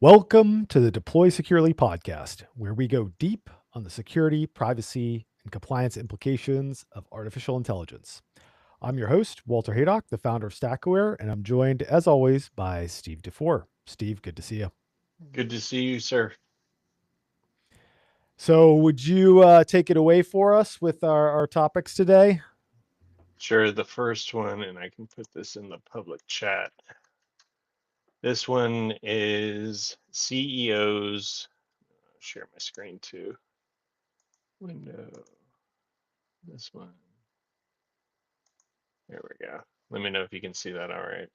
Welcome to the Deploy Securely podcast, where we go deep on the security, privacy, and compliance implications of artificial intelligence. I'm your host, Walter Haydock, the founder of StackAware, and I'm joined, as always, by Steve DeFore. Steve, good to see you. Good to see you, sir. So, would you take it away for us with our topics today? Sure, the first one, and I can put this in the public chat. This one is CEOs. Share my screen too. Window. This one. There we go. Let me know if you can see that all right.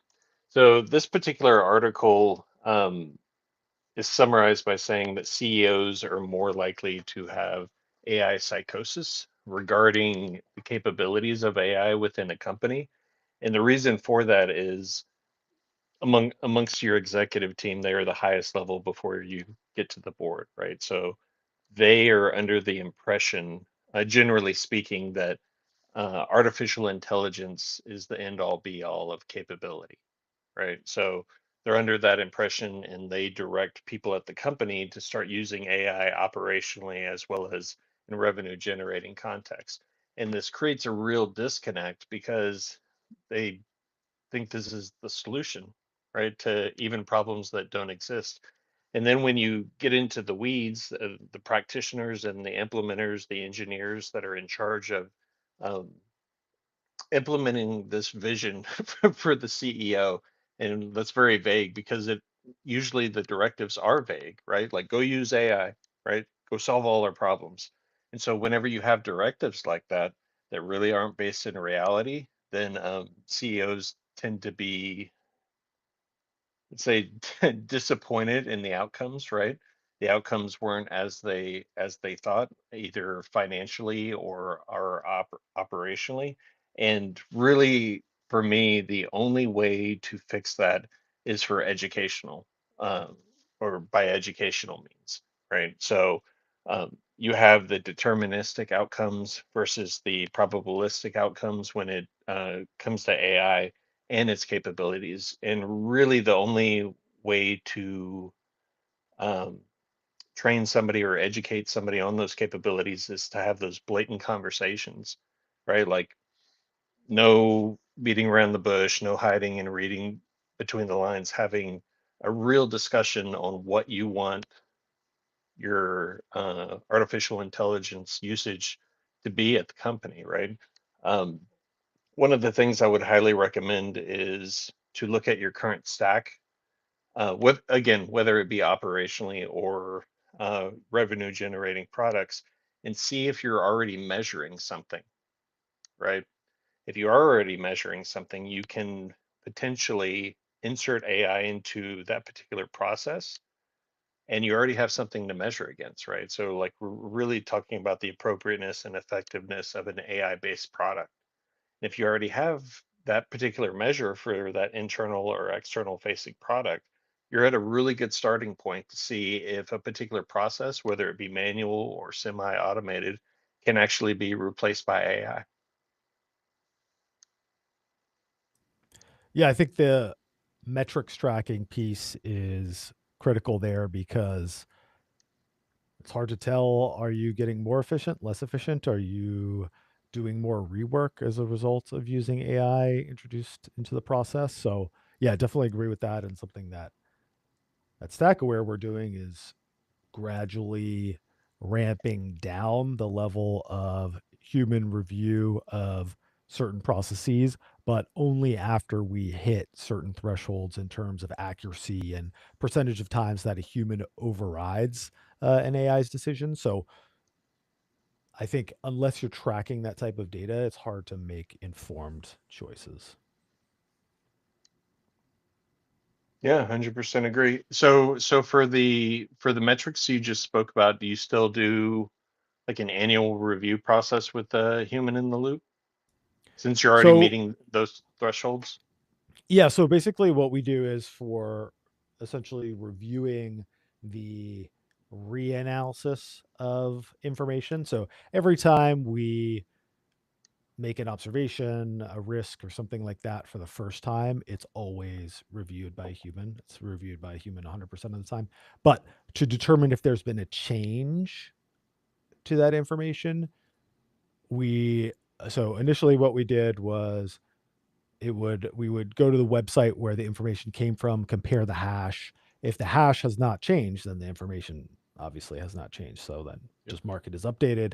So, this particular article is summarized by saying that CEOs are more likely to have AI psychosis regarding the capabilities of AI within a company. And the reason for that is amongst your executive team, they are the highest level before you get to the board, right? So they are under the impression, generally speaking, that artificial intelligence is the end all be all of capability, right? So they're under that impression and they direct people at the company to start using AI operationally as well as in revenue generating context. And this creates a real disconnect because they think this is the solution, right, to even problems that don't exist. And then when you get into the weeds, the practitioners and the implementers, the engineers that are in charge of um, implementing this vision for the CEO, and that's very vague because it usually the directives are vague, right? Like go use AI, right? Go solve all our problems. And so whenever you have directives like that that really aren't based in reality, then CEOs tend to be, let's say, disappointed in the outcomes, right? The outcomes weren't as they thought, either financially or operationally. And really, for me, the only way to fix that is for educational, um, or by educational means, right? So you have the deterministic outcomes versus the probabilistic outcomes when it comes to AI and its capabilities. And really, the only way to um, train somebody or educate somebody on those capabilities is to have those blatant conversations, right? Like, no beating around the bush, no hiding and reading between the lines, having a real discussion on what you want your artificial intelligence usage to be at the company, right? Um, One of the things I would highly recommend is to look at your current stack, with again, whether it be operationally or revenue generating products, and see if you're already measuring something, right? If you are already measuring something, you can potentially insert AI into that particular process and you already have something to measure against, right? So, like, we're really talking about the appropriateness and effectiveness of an AI based product. If you already have that particular measure for that internal or external facing product, you're at a really good starting point to see if a particular process, whether it be manual or semi automated, can actually be replaced by AI. Yeah, I think the metrics tracking piece is critical there because it's hard to tell. Are you getting more efficient, less efficient? Are you doing more rework as a result of using AI introduced into the process? So, yeah, definitely agree with that. And something that at StackAware we're doing is gradually ramping down the level of human review of certain processes, but only after we hit certain thresholds in terms of accuracy and percentage of times that a human overrides an AI's decision. So I think unless you're tracking that type of data, it's hard to make informed choices. Yeah, 100% agree. So for the metrics you just spoke about, do you still do like an annual review process with the human in the loop since you're already So meeting those thresholds? yeah, so basically what we do is for essentially reviewing the reanalysis of information. So every time we make an observation, a risk, or something like that for the first time, it's always reviewed by a human. It's reviewed by a human 100% of the time. But to determine if there's been a change to that information, we so initially what we did was we would go to the website where the information came from, compare the hash. If the hash has not changed, then the information obviously has not changed. So then Yep. just mark it as updated.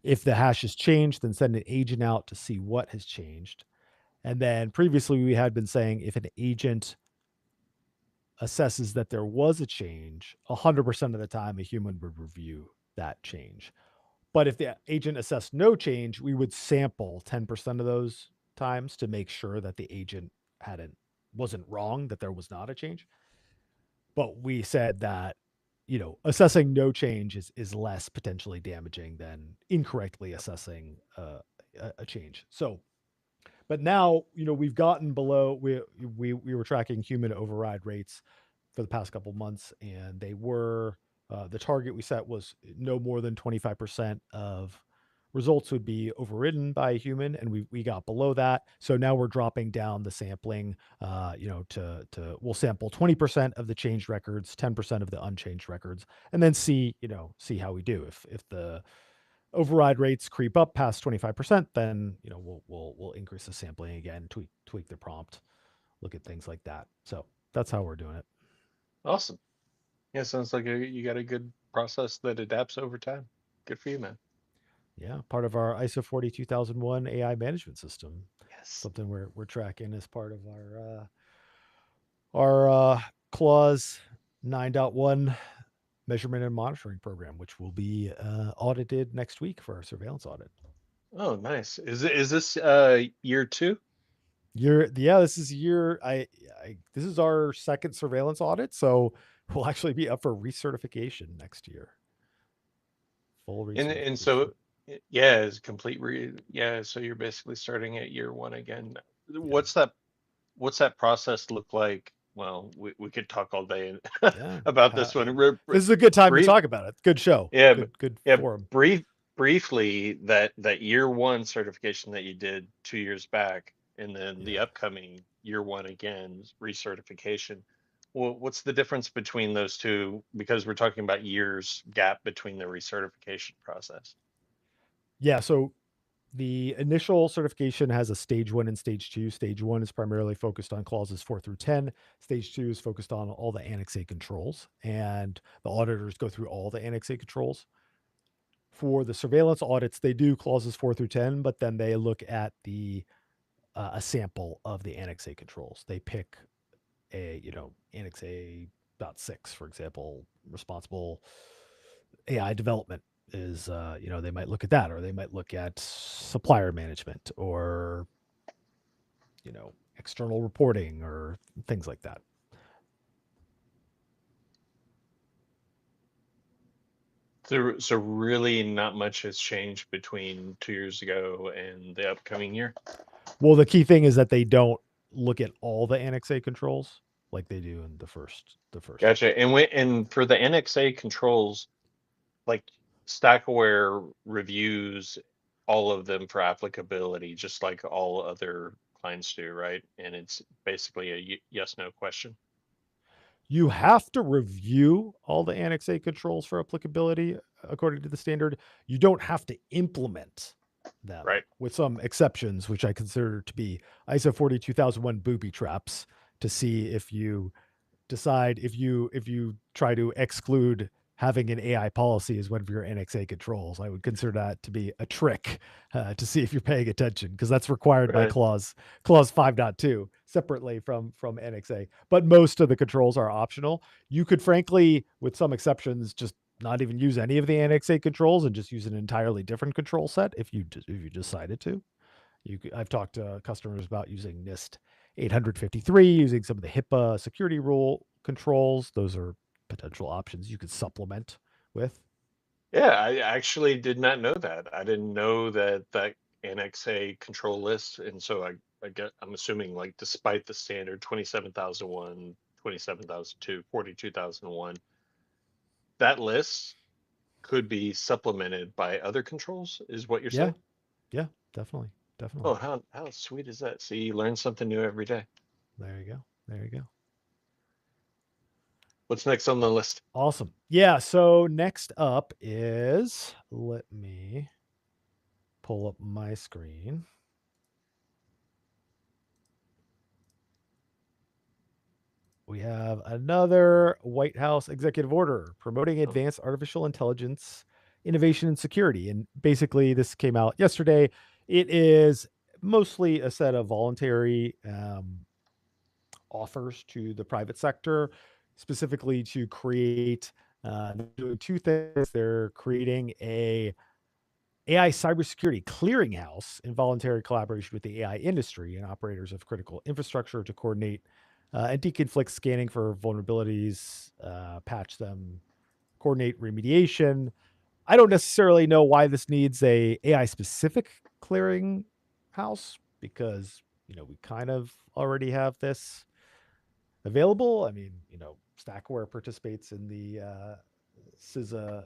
If the hash has changed, then send an agent out to see what has changed. And then previously we had been saying if an agent assesses that there was a change, 100% of the time a human would review that change. But if the agent assessed no change, we would sample 10% of those times to make sure that the agent hadn't wasn't wrong, that there was not a change. But we said that, assessing no change is less potentially damaging than incorrectly assessing a change. So, but now, we've gotten below we were tracking human override rates for the past couple months, and they were the target we set was no more than 25% of results would be overridden by a human, and we got below that. So now we're dropping down the sampling, to we'll sample 20% of the changed records, 10% of the unchanged records, and then see how we do. If the override rates creep up past 25%, then we'll increase the sampling again, tweak the prompt, look at things like that. So that's how we're doing it. Awesome. Yeah, sounds like you got a good process that adapts over time. Good for you, man. Yeah, part of our ISO 42001 AI management system. Yes. Something we're tracking as part of our clause 9.1 measurement and monitoring program, which will be audited next week for our surveillance audit. Oh, nice. Is this year two? This is this is our second surveillance audit, so we'll actually be up for recertification next year. Full And recertification. so yeah, it's complete yeah, so you're basically starting at year one again. Yeah. What's that process look like? Well, we could talk all day Yeah. about this one. This is a good time to Brief, talk about it. Good show. yeah, Good yeah, forum. briefly that year one certification that you did 2 years back, and then the Yeah. upcoming year one again recertification. Well, what's the difference between those two? Because we're talking about years gap between the recertification process. Yeah. So the initial certification has a stage one and stage two. Stage one is primarily focused on clauses 4 through 10. Stage two is focused on all the Annex A controls, and the auditors go through all the Annex A controls. For the surveillance audits, they do clauses 4 through 10, but then they look at the a sample of the Annex A controls. They pick Annex A.6, for example, responsible AI development is, they might look at that, or they might look at supplier management, or, external reporting, or things like that. So really not much has changed between 2 years ago and the upcoming year. Well, the key thing is that they don't look at all the Annex A controls like they do in the first one. Gotcha. And for the NXA controls, like StackAware reviews all of them for applicability, just like all other clients do, right? And it's basically a yes no question, You have to review all the Annex A controls for applicability according to the standard. You don't have to implement them, right? with some exceptions, which I consider to be ISO 42001 booby traps, to see if you decide if you try to exclude having an AI policy as one of your NXA controls. I would consider that to be a trick, to see if you're paying attention, because that's required by Right. clause 5.2 separately from NXA. But most of the controls are optional. You could, frankly, with some exceptions, just not even use any of the NXA controls and just use an entirely different control set if you decided to. I've talked to customers about using NIST 853, using some of the HIPAA security rule controls. Those are potential options you could supplement with. Yeah, I actually did not know that. I didn't know that NXA control list, and so I'm assuming like despite the standard 27,001, 27,002, 42,001, that list could be supplemented by other controls, is what you're Yeah, saying? yeah, definitely, Oh, definitely. how sweet is that? See, you learn something new every day. There you go. There you go. What's next on the list? Awesome. Yeah. So next up is, let me pull up my screen. We have another White House executive order promoting Oh, advanced artificial intelligence, innovation, and security. And basically, this came out yesterday. It is mostly a set of voluntary offers to the private sector, specifically to create doing two things. They're creating a AI cybersecurity clearinghouse in voluntary collaboration with the AI industry and operators of critical infrastructure to coordinate and deconflict scanning for vulnerabilities, patch them, coordinate remediation. I don't necessarily know why this needs a AI specific clearing house because we kind of already have this available. I mean, Stackware participates in the CISA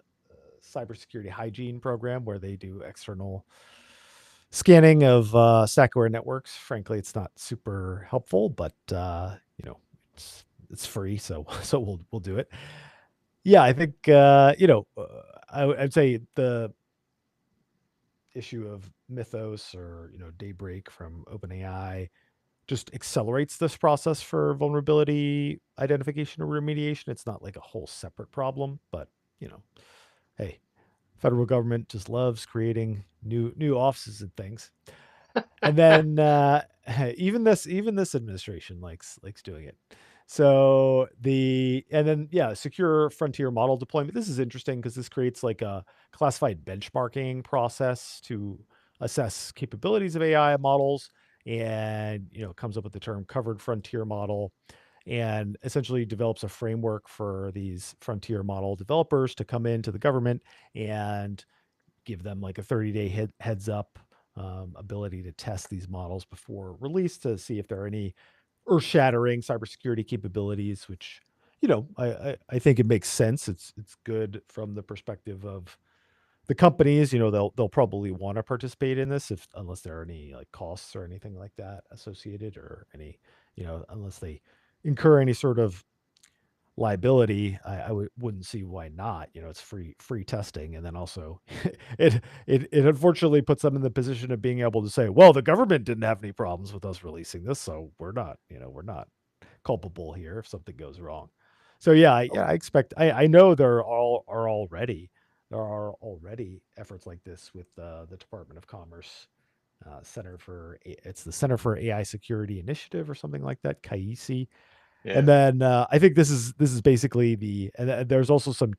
cybersecurity hygiene program where they do external scanning of Stackware networks. Frankly, it's not super helpful, but it's free, so so we'll do it. Yeah, I think I'd say the issue of Mythos or Daybreak from OpenAI just accelerates this process for vulnerability identification or remediation. It's not like a whole separate problem, but you know, hey, federal government just loves creating new offices and things. And then even this administration likes doing it. So and then yeah, secure frontier model deployment. This is interesting because this creates like a classified benchmarking process to assess capabilities of AI models, and comes up with the term covered frontier model, and essentially develops a framework for these frontier model developers to come into the government and give them like a 30-day heads up ability to test these models before release to see if there are any earth-shattering cybersecurity capabilities, which I think it makes sense. It's good from the perspective of the companies. They'll probably want to participate in this if unless there are any like costs or anything like that associated, or any unless they incur any sort of liability. I wouldn't see why not. It's free testing, and then also it unfortunately puts them in the position of being able to say, well, the government didn't have any problems with us releasing this, so we're not culpable here if something goes wrong. So yeah, I expect. I know there are already efforts like this with the Department of Commerce. It's the Center for AI Security Initiative or something like that, CAISI. And yeah. then I think this is basically and there's also some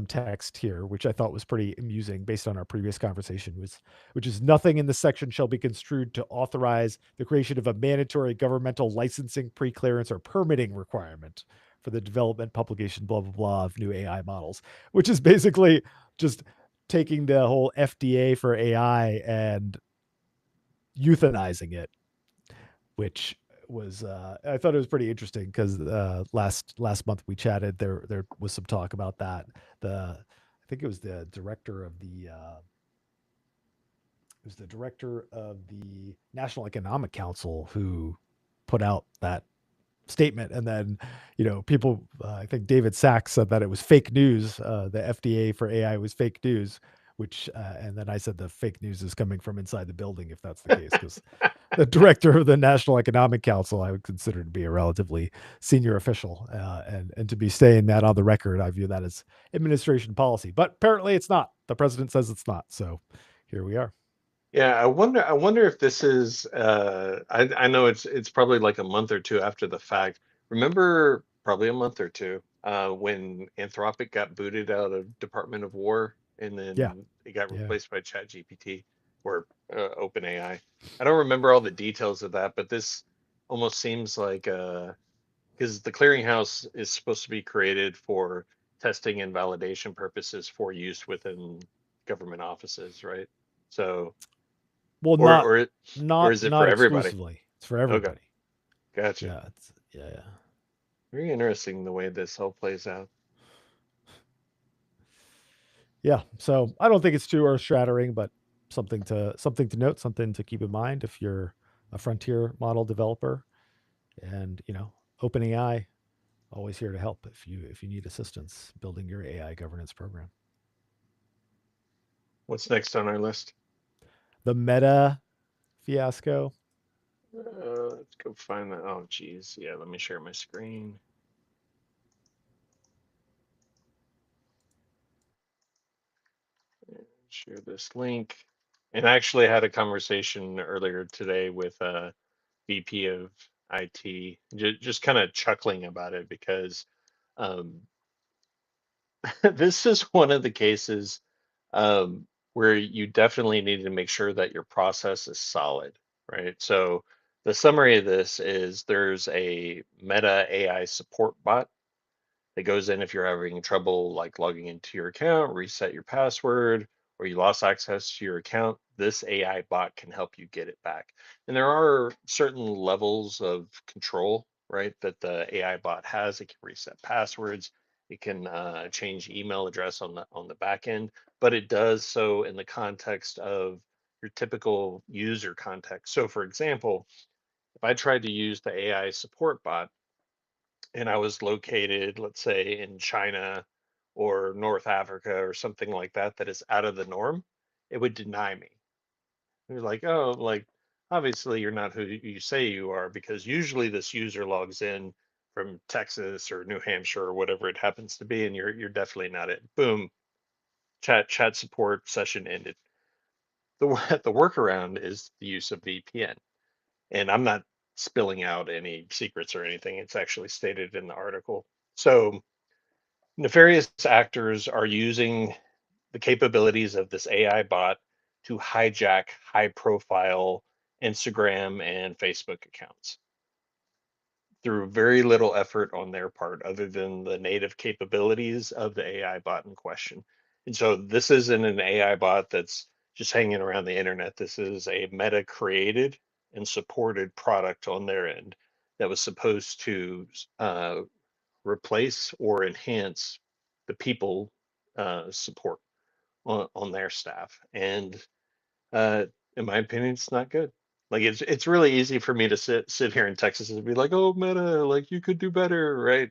text here which I thought was pretty amusing based on our previous conversation, which is nothing in this section shall be construed to authorize the creation of a mandatory governmental licensing, pre-clearance, or permitting requirement for the development, publication, blah blah blah of new AI models, which is basically just taking the whole FDA for AI and euthanizing it, which was I thought it was pretty interesting because last month we chatted. There was some talk about that. I think it was the director of the National Economic Council who put out that statement, and then people. I think David Sachs said that it was fake news. The FDA for AI was fake news, which and then I said the fake news is coming from inside the building if that's the case, because the director of the National Economic Council, I would consider to be a relatively senior official, and to be saying that on the record, I view that as administration policy. But apparently, it's not. The president says it's not. So here we are. Yeah, I wonder if this is I know it's probably like a month or two after the fact. Remember probably a month or two when Anthropic got booted out of Department of War and Yeah, then it got yeah. replaced by ChatGPT or OpenAI. I don't remember all the details of that, but this almost seems like because the clearinghouse is supposed to be created for testing and validation purposes for use within government offices, right? So Well, or not or it or not is it for not everybody? exclusively. It's for Okay, everybody. gotcha. Yeah, yeah. Very interesting the way this all plays out. Yeah. So I don't think it's too earth shattering, but something to note, something to keep in mind if you're a frontier model developer. And OpenAI always here to help if you need assistance building your AI governance program. What's next on our list? The Meta fiasco. Let's go find that. Oh, geez. Yeah, let me share my screen. Share this link. And I actually had a conversation earlier today with a VP of IT, just kind of chuckling about it because um, this is one of the cases where you definitely need to make sure that your process is solid, right? So the summary of this is there's a Meta AI support bot that goes in if you're having trouble like logging into your account, reset your password, or you lost access to your account. This AI bot can help you get it back. And there are certain levels of control, right, that the AI bot has. It can reset passwords. It can change email address on the back end, but it does so in the context of your typical user context. So, for example, if I tried to use the AI support bot and I was located, let's say, in China or North Africa or something like that, that is out of the norm, it would deny me. You're like, oh, like, obviously you're not who you say you are, because usually this user logs in from Texas or New Hampshire or whatever it happens to be, and you're definitely not it. Boom, chat support session ended. The workaround is the use of VPN, and I'm not spilling out any secrets or anything. It's actually stated in the article. So nefarious actors are using the capabilities of this AI bot to hijack high profile Instagram and Facebook accounts through very little effort on their part, other than the native capabilities of the AI bot in question. And so this isn't an AI bot that's just hanging around the internet. This is a Meta created and supported product on their end that was supposed to replace or enhance the people support on their staff. And uh, in my opinion, it's not good. Like it's really easy for me to sit here in Texas and be like, oh, Meta, like you could do better, right?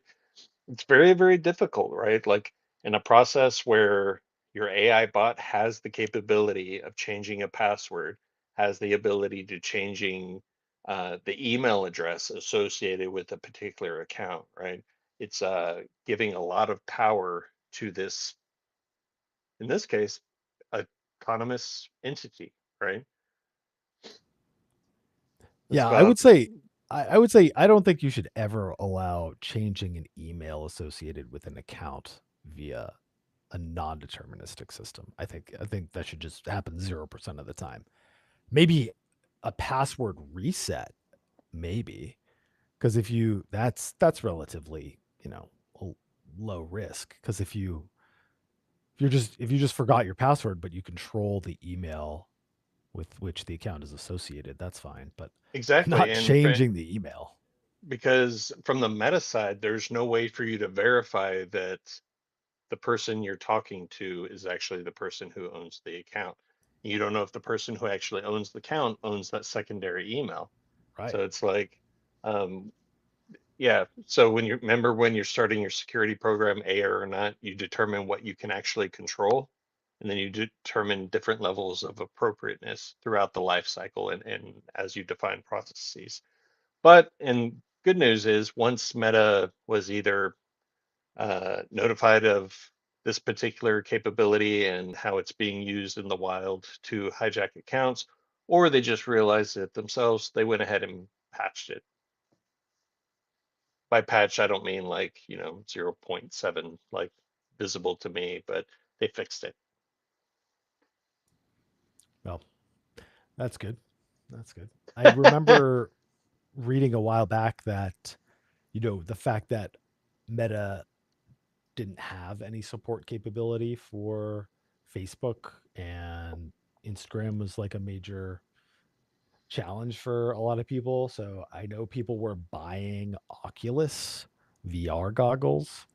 It's very, very difficult, right? Like in a process where your AI bot has the capability of changing a password, has the ability to changing the email address associated with a particular account, right? It's giving a lot of power to this, in this case, autonomous entity, right? That's Yeah, I about would say I would say I don't think you should ever allow changing an email associated with an account via a non-deterministic system. I think that should just happen 0% of the time. Maybe a password reset, maybe, because if you that's relatively, low risk. Because if you just forgot your password, but you control the email with which the account is associated, that's fine. But exactly. not And changing the email. because from the meta side, there's no way for you to verify that the person you're talking to is actually the person who owns the account. You don't know if the person who actually owns the account owns that secondary email. Right. So it's like, um, yeah. So when you remember when you're starting your security program, A or not, you determine what you can actually control, and then you determine different levels of appropriateness throughout the life cycle and as you define processes. But and good news is once Meta was either notified of this particular capability and how it's being used in the wild to hijack accounts, or they just realized it themselves, they went ahead and patched it. By patch, I don't mean like, you know, zero point 0.7 like visible to me, but they fixed it. Well, that's good. That's good. I remember reading a while back that, the fact that Meta didn't have any support capability for Facebook and Instagram was like a major challenge for a lot of people. So I know people were buying Oculus VR goggles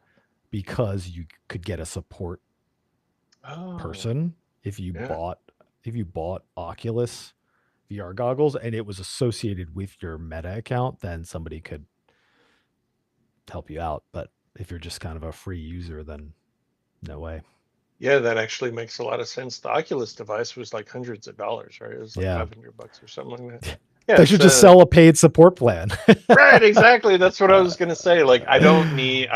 because you could get a support Oh, person if you yeah. bought if you bought Oculus VR goggles and it was associated with your Meta account, then somebody could help you out. But if you're just kind of a free user, then no way. Yeah, that actually makes a lot of sense. The Oculus device was like hundreds of dollars, right? It was like Yeah. $500 or something like that. Yeah, They it's should just sell a paid support plan. right, exactly. That's what I uh, was gonna say. Like I don't need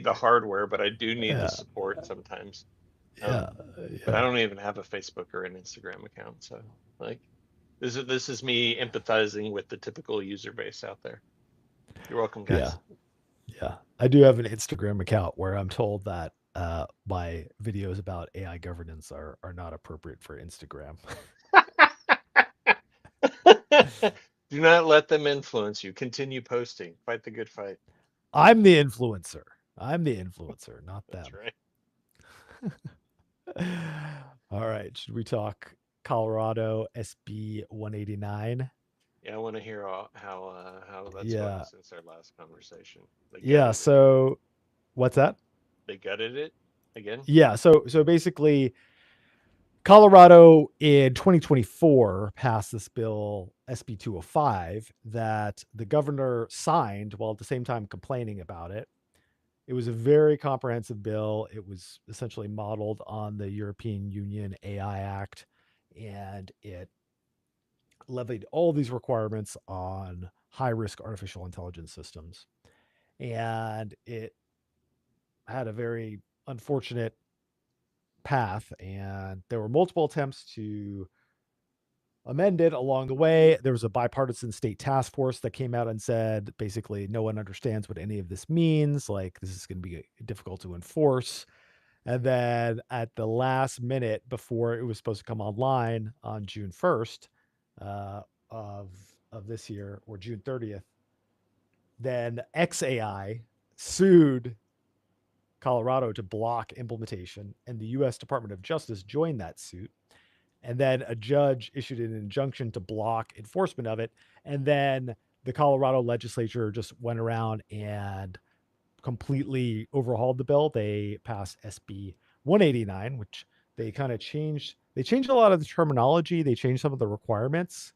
the hardware, but I do need the yeah. support sometimes. Yeah. Um, but I Yeah. don't even have a Facebook or an Instagram account, so like this is me empathizing with the typical user base out there. You're welcome, Yeah. guys. Yeah. I do have an Instagram account where I'm told that my videos about AI governance are not appropriate for Instagram. Do not let them influence you. Continue posting. Fight the good fight. I'm the influencer. I'm the influencer, not That's them. right. All right. Should we talk Colorado SB 189? Yeah, I want to hear how that's going Yeah. since our last conversation. They Yeah. gutted it. So what's that? They gutted it again. Yeah. So basically, Colorado in 2024 passed this bill SB 205 that the governor signed while at the same time complaining about it. It was a very comprehensive bill. It was essentially modeled on the European Union AI Act, and it levied all these requirements on high risk artificial intelligence systems. And it had a very unfortunate path, and there were multiple attempts to amend it along the way. There was a bipartisan state task force that came out and said basically no one understands what any of this means. Like, this is going to be difficult to enforce. And then at the last minute before it was supposed to come online on June 1st uh, of, of this year, or June 30th, then XAI sued Colorado to block implementation, and the US Department of Justice joined that suit. And then a judge issued an injunction to block enforcement of it. And then the Colorado legislature just went around and completely overhauled the bill. They passed SB 189, which they kind of changed. They changed a lot of the terminology. They changed some of the requirements.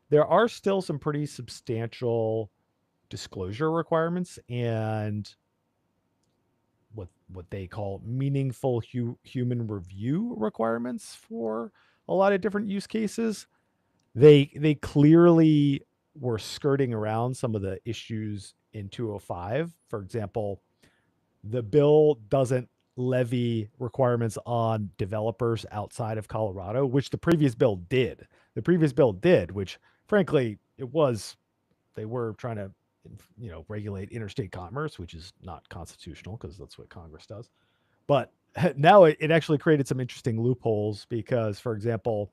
There are still some pretty substantial disclosure requirements and what they call meaningful human review requirements for a lot of different use cases. They clearly were skirting around some of the issues in 205. For example, the bill doesn't levy requirements on developers outside of Colorado, which the previous bill did. The previous bill did, which frankly, it was they were trying to regulate interstate commerce, which is not constitutional because that's what Congress does. But now it actually created some interesting loopholes because, for example,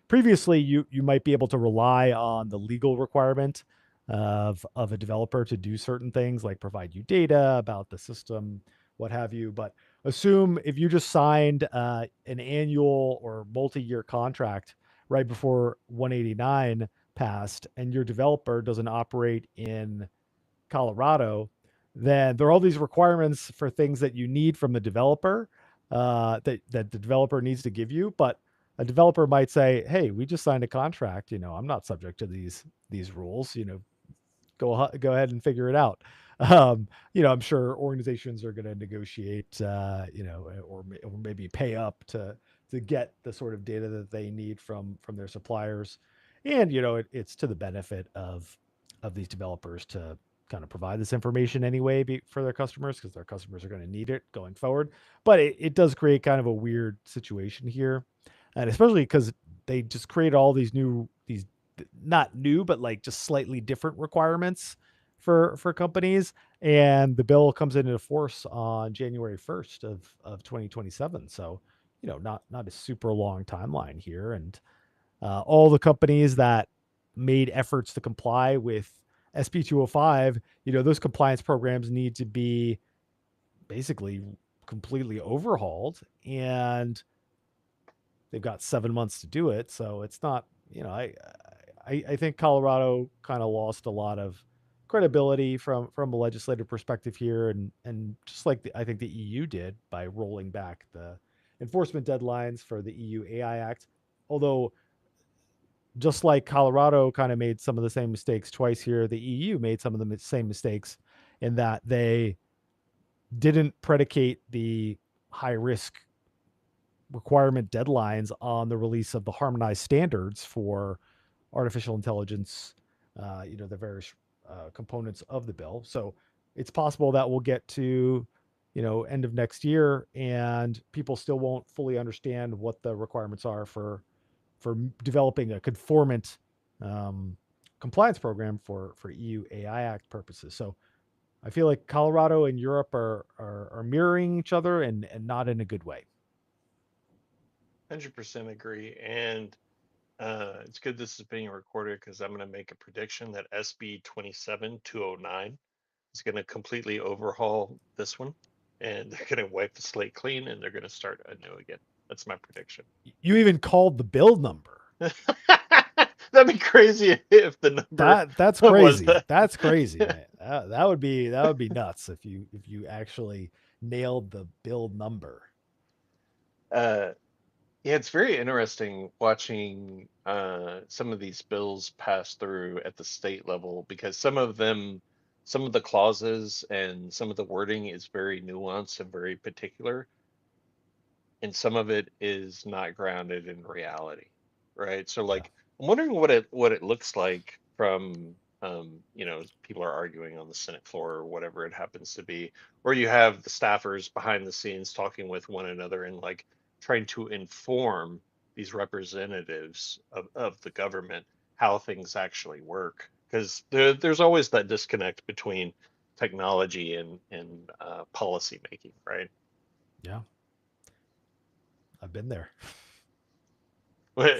previously you might be able to rely on the legal requirement of a developer to do certain things like provide you data about the system, what have you. But assume if you just signed an annual or multi-year contract right before 189 passed and your developer doesn't operate in Colorado, then there are all these requirements for things that you need from the developer that the developer needs to give you. But a developer might say, "Hey, we just signed a contract. I'm not subject to these rules. Go ahead and figure it out." I'm sure organizations are going to negotiate, or maybe pay up to get the sort of data that they need from their suppliers, and it's to the benefit of these developers to kind of provide this information anyway for their customers because their customers are going to need it going forward. But it does create kind of a weird situation here, and especially because they just created all these not new but like just slightly different requirements for companies, and the bill comes into force on January 1st of 2027. So not a super long timeline here, and all the companies that made efforts to comply with SB 205, those compliance programs need to be basically completely overhauled, and they've got 7 months to do it. So it's not, I think Colorado kind of lost a lot of credibility from a legislative perspective here, and just like I think the EU did by rolling back the enforcement deadlines for the EU AI Act. although just like Colorado kind of made some of the same mistakes twice here, the EU made some of the same mistakes in that they didn't predicate the high risk requirement deadlines on the release of the harmonized standards for artificial intelligence, the various components of the bill. So it's possible that we'll get to, end of next year and people still won't fully understand what the requirements are for developing a conformant um, compliance program for EU AI Act purposes. So I feel like Colorado and Europe are mirroring each other and not in a good way. 100% agree. And it's good this is being recorded because I'm going to make a prediction that SB 27209 is going to completely overhaul this one, and they're going to wipe the slate clean and they're going to start anew again. That's my prediction. You even called the build number. That'd be crazy if the number That's was crazy. that. That's crazy, man. That would be nuts if you actually nailed the build number. uh, yeah, it's very interesting watching some of these bills pass through at the state level because some of the clauses and some of the wording is very nuanced and very particular, and some of it is not grounded in reality, right? So Yeah. like I'm wondering what it looks like from people are arguing on the Senate floor or whatever it happens to be, or you have the staffers behind the scenes talking with one another and like trying to inform these representatives of the government how things actually work. Because there's always that disconnect between technology and policy making, right? Yeah. I've been there.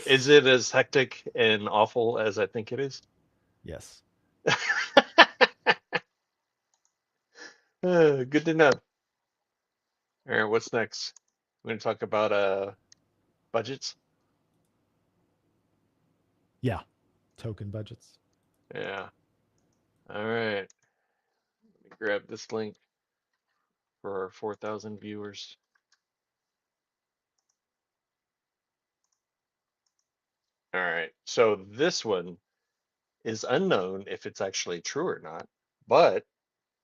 Is it as hectic and awful as I think it is? Yes. Good to know. All right, what's next? We're going to talk about budgets. Yeah. Token budgets. Yeah. All right. Let me grab this link for our 4,000 viewers. All right. So this one is unknown if it's actually true or not, but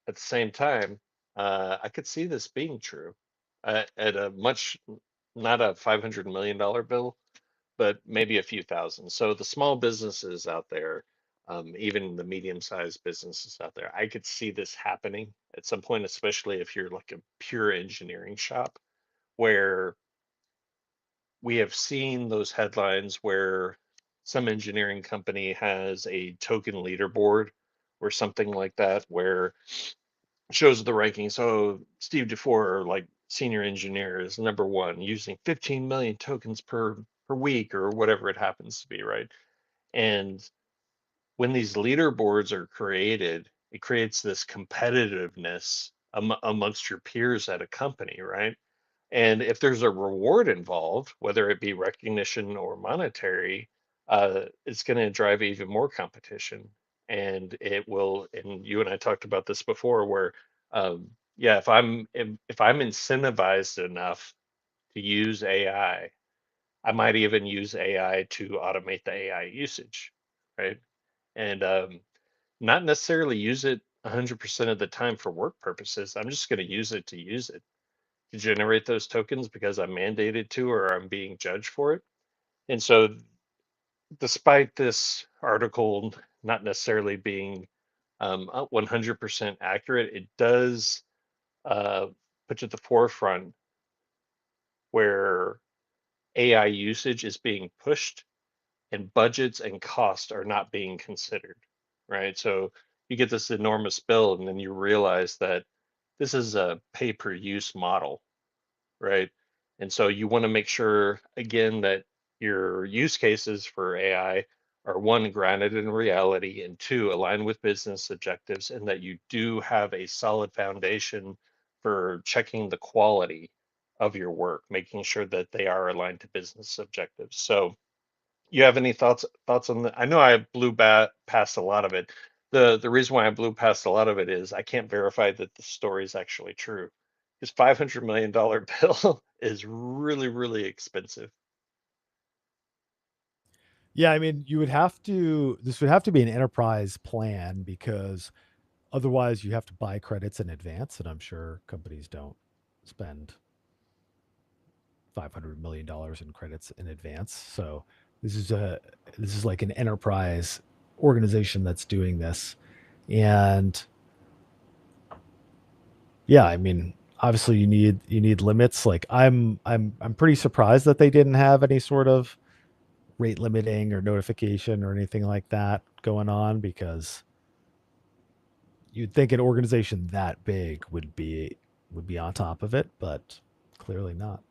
at the same time, I could see this being true at a much, not a $500 million bill, but maybe a few thousand. So the small businesses out there, even the medium-sized businesses out there, I could see this happening at some point, especially if you're like a pure engineering shop, where we have seen those headlines where some engineering company has a token leaderboard or something like that, where it shows the rankings. So Steve DeFore, like senior engineer, is #1 using 15 million tokens per week or whatever it happens to be, right? And when these leaderboards are created, it creates this competitiveness amongst your peers at a company, right? And if there's a reward involved, whether it be recognition or monetary, it's going to drive even more competition. And it will, and you and I talked about this before, where, yeah, if I'm incentivized enough to use AI, I might even use AI to automate the AI usage, right? And not necessarily use it 100% of the time for work purposes. I'm just going to use it to generate those tokens because I'm mandated to or I'm being judged for it. And so, despite this article not necessarily being 100% accurate, it does uh, put at the forefront where AI usage is being pushed and budgets and cost are not being considered, right? So you get this enormous bill, and then you realize that this is a pay per use model, right? And so you want to make sure, again, that your use cases for AI are one, grounded in reality, and two, aligned with business objectives, and that you do have a solid foundation for checking the quality of your work, making sure that they are aligned to business objectives. So you have any thoughts on that? I know I blew past a lot of it. The reason why I blew past a lot of it is I can't verify that the story is actually true. His $500 million bill is really, really expensive. Yeah, I mean, you would have to this would have to be an enterprise plan because otherwise you have to buy credits in advance, and I'm sure companies don't spend $500 million in credits in advance. So this is a this is like an enterprise organization that's doing this. And yeah, I mean, obviously you need limits. Like I'm pretty surprised that they didn't have any sort of rate limiting or notification or anything like that going on because you'd think an organization that big would be on top of it, but clearly not.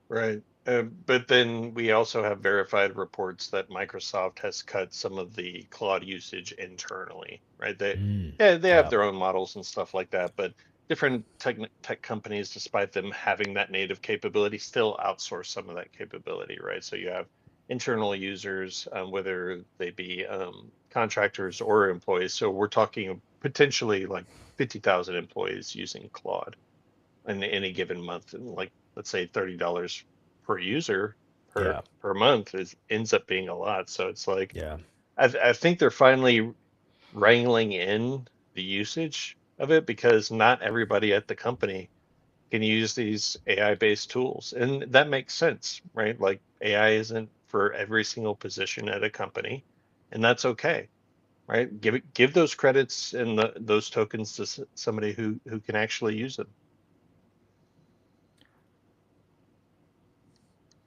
Right. But then we also have verified reports that Microsoft has cut some of the cloud usage internally, right? Mm, Yeah, they have yeah, their own models and stuff like that, but different tech companies, despite them having that native capability, still outsource some of that capability, right? So you have internal users, whether they be contractors or employees. So we're talking potentially like 50,000 employees using Claude in any given month, and like let's say $30 per user yeah, per month is ends up being a lot. So it's like yeah. I think they're finally wrangling in the usage of it because not everybody at the company can use these AI based tools, and that makes sense, right? Like AI isn't for every single position at a company, and that's okay, right? Give those credits and those tokens to somebody who can actually use them.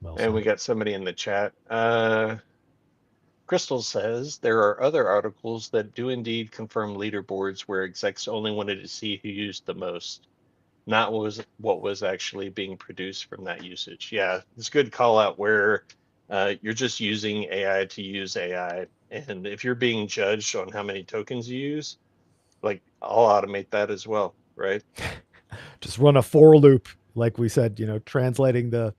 Well And we said. got somebody in the chat. Crystal says there are other articles that do indeed confirm leaderboards where execs only wanted to see who used the most, not what was actually being produced from that usage. Yeah, it's a good call out where you're just using AI to use AI. And if you're being judged on how many tokens you use, like I'll automate that as well, right? Just run a for loop, like we said. Translating the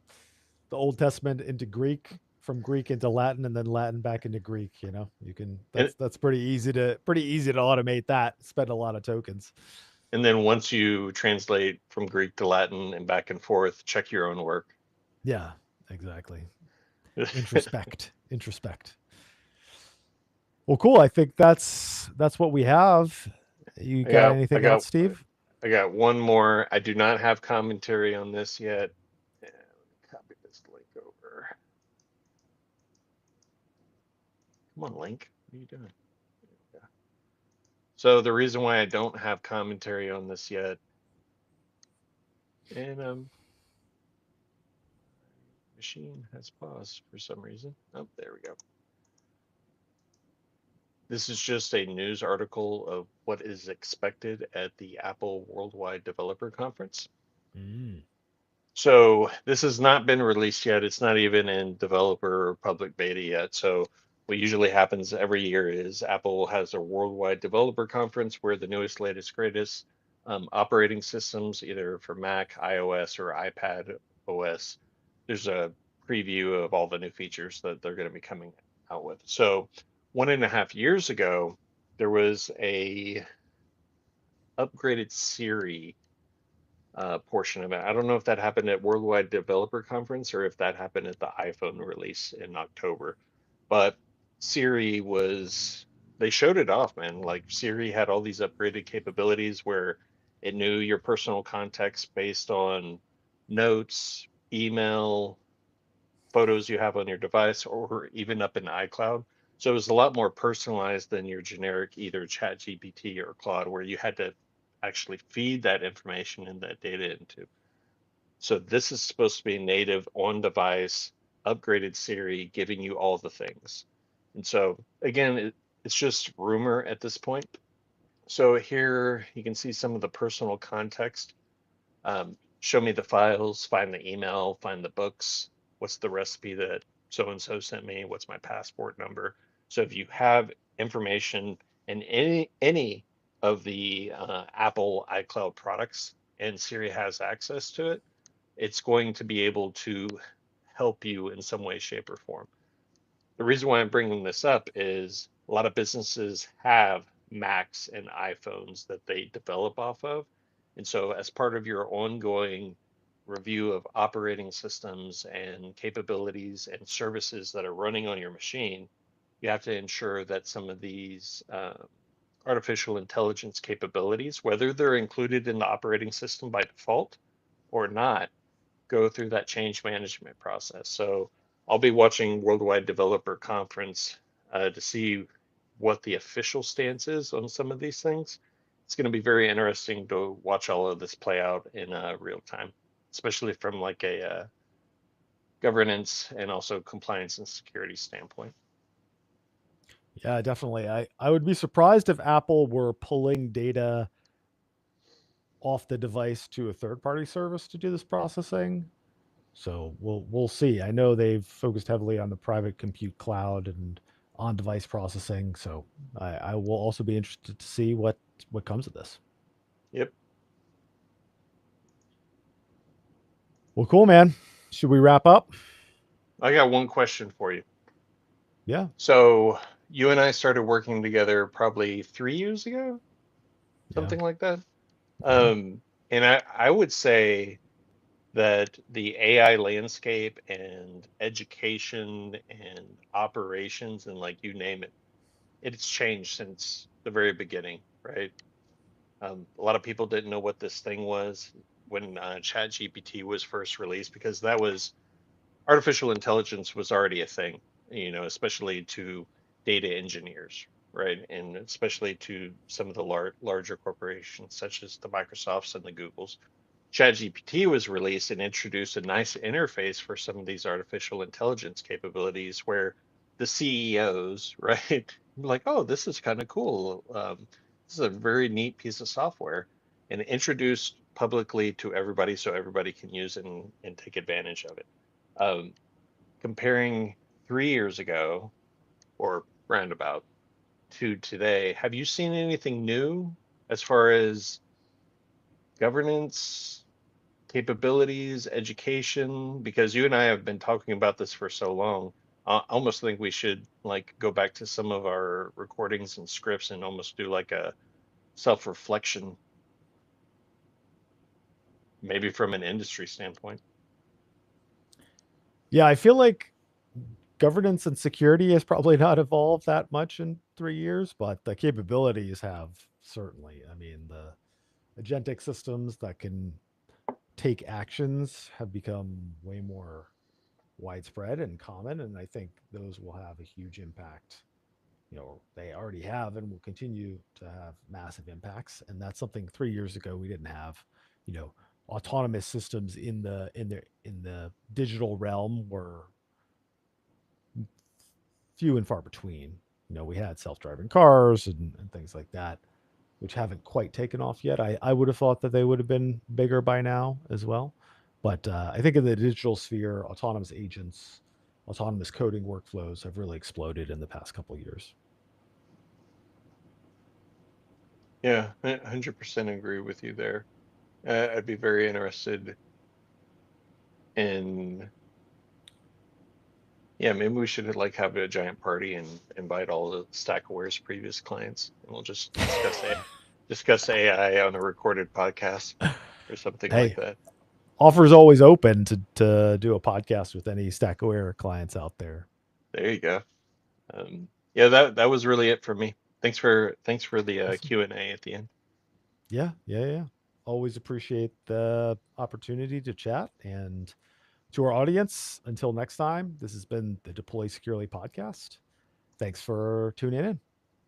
Old Testament into Greek, from Greek into Latin, and then Latin back into Greek. You can. And That's pretty easy to automate that. Spend a lot of tokens. and then once you translate from Greek to Latin and back and forth, check your own work. Yeah, exactly. Introspect. Well, cool. I think that's what we have. You I got got I anything else, got Steve? I got one more. I do not have commentary on this yet. Let me copy this link over. Come on, link. What are you doing? Yeah. So the reason why I don't have commentary on this yet, and machine has paused for some reason. Oh, there we go. This is just a news article of what is expected at the Apple Worldwide Developer Conference. Mm. So this has not been released yet. It's not even in developer or public beta yet. So what usually happens every year is Apple has a worldwide developer conference where the newest, latest, greatest operating systems, either for Mac, iOS, or iPad OS, there's a preview of all the new features that they're going to be coming out with. So 1.5 years ago, there was a upgraded Siri portion of it. I don't know if that happened at Worldwide Developer Conference or if that happened at the iPhone release in October. But Siri was, they showed it off, man. Like Siri had all these upgraded capabilities where it knew your personal context based on notes, email, photos you have on your device, or even up in iCloud. So it was a lot more personalized than your generic either ChatGPT or Claude, where you had to actually feed that information and that data into. So this is supposed to be native on device, upgraded Siri, giving you all the things. And so again, it's just rumor at this point. So here you can see some of the personal context. Show me the files, find the email, find the books. What's the recipe that so and so sent me? What's my passport number? So if you have information in any of the Apple iCloud products and Siri has access to it, it's going to be able to help you in some way, shape, or form. The reason why I'm bringing this up is a lot of businesses have Macs and iPhones that they develop off of. And so, as part of your ongoing review of operating systems and capabilities and services that are running on your machine, you have to ensure that some of these artificial intelligence capabilities, whether they're included in the operating system by default or not, go through that change management process. So I'll be watching Worldwide Developer Conference to see what the official stance is on some of these things. It's going to be very interesting to watch all of this play out in real time, especially from like a governance and also compliance and security standpoint. Yeah, definitely. I would be surprised if Apple were pulling data off the device to a third party service to do this processing. So we'll see. I know they've focused heavily on the private compute cloud and on device processing. So I will also be interested to see what comes of this. Yep. Well, cool, man. Should we wrap up? I got one question for you. Yeah, So you and I started working together probably 3 years ago, yeah, something like that. yeah. And I would say that the AI landscape and education and operations and like you name it, it's changed since the very beginning, right? A lot of people didn't know what this thing was when ChatGPT was first released because that was artificial intelligence was already a thing, especially to data engineers, right? And especially to some of the larger corporations such as the Microsofts and the Googles. ChatGPT was released and introduced a nice interface for some of these artificial intelligence capabilities where the CEOs, right, like, oh, this is kind of cool. This is a very neat piece of software and introduced publicly to everybody so everybody can use it and take advantage of it. Um, Comparing 3 years ago or roundabout to today, have you seen anything new as far as governance, capabilities, education? Because you and I have been talking about this for so long. I almost think we should like go back to some of our recordings and scripts and almost do like a self-reflection, maybe from an industry standpoint. Yeah, I feel like governance and security has probably not evolved that much in 3 years, but the capabilities have certainly. I mean, the agentic systems that can take actions have become way more widespread and common, and I think those will have a huge impact. They already have and will continue to have massive impacts, and that's something 3 years ago we didn't have. You know, autonomous systems in the digital realm were few and far between. We had self-driving cars and things like that, which haven't quite taken off yet. I would have thought that they would have been bigger by now as well. But I think in the digital sphere, autonomous agents, autonomous coding workflows have really exploded in the past couple of years. Yeah, 100% agree with you there. I'd be very interested in, yeah, maybe we should like have a giant party and invite all the StackAware's previous clients, and we'll just discuss AI on a recorded podcast or something like Hey, that. offers always open to do a podcast with any Stack Aware clients out there. There you go. Yeah, that was really it for me. Thanks for the Awesome. Q&A at the end. Yeah, yeah, yeah. Always appreciate the opportunity to chat. And to our audience, until next time, this has been the Deploy Securely podcast. Thanks for tuning in.